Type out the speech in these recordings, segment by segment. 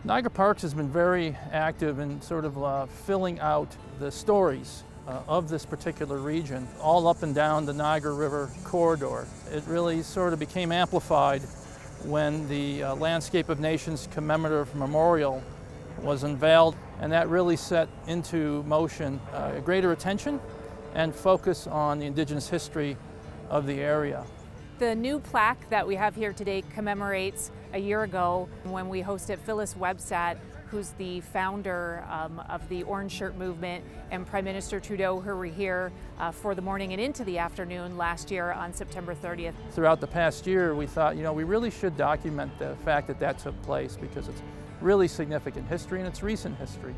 Niagara Parks has been very active in sort of filling out the stories of this particular region, all up and down the Niagara River corridor. It really sort of became amplified when the Landscape of Nations commemorative memorial was unveiled, and that really set into motion greater attention and focus on the Indigenous history of the area. The new plaque that we have here today commemorates a year ago when we hosted Phyllis Webstad, who's the founder of the Orange Shirt movement, and Prime Minister Trudeau, who were here for the morning and into the afternoon last year on September 30th. Throughout the past year, we thought, we really should document the fact that that took place because it's really significant history and it's recent history.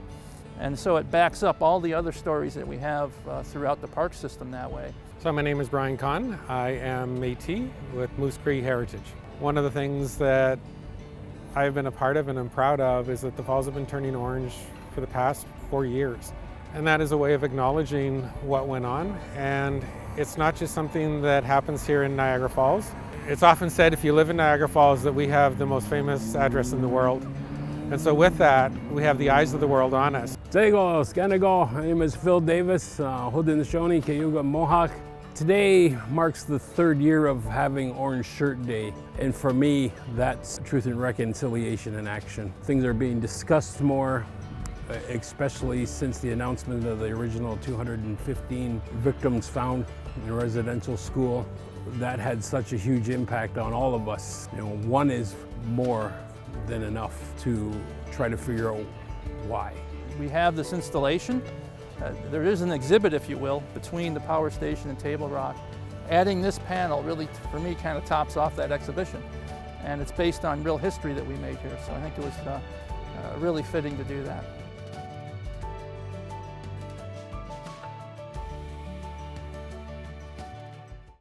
And so it backs up all the other stories that we have throughout the park system that way. So my name is Brian Kahn. I am Métis with Moose Cree Heritage. One of the things that I've been a part of and I'm proud of is that the falls have been turning orange for the past 4 years. And that is a way of acknowledging what went on. And it's not just something that happens here in Niagara Falls. It's often said if you live in Niagara Falls that we have the most famous address in the world. And so with that, we have the eyes of the world on us. Sego, Scanago, my name is Phil Davis, Haudenosaunee, Cayuga, Mohawk. Today marks the 3rd year of having Orange Shirt Day, and for me, that's truth and reconciliation in action. Things are being discussed more, especially since the announcement of the original 215 victims found in a residential school. That had such a huge impact on all of us. One is more than enough to try to figure out why. We have this installation. There is an exhibit, if you will, between the power station and Table Rock. Adding this panel really, for me, kind of tops off that exhibition. And it's based on real history that we made here, so I think it was really fitting to do that.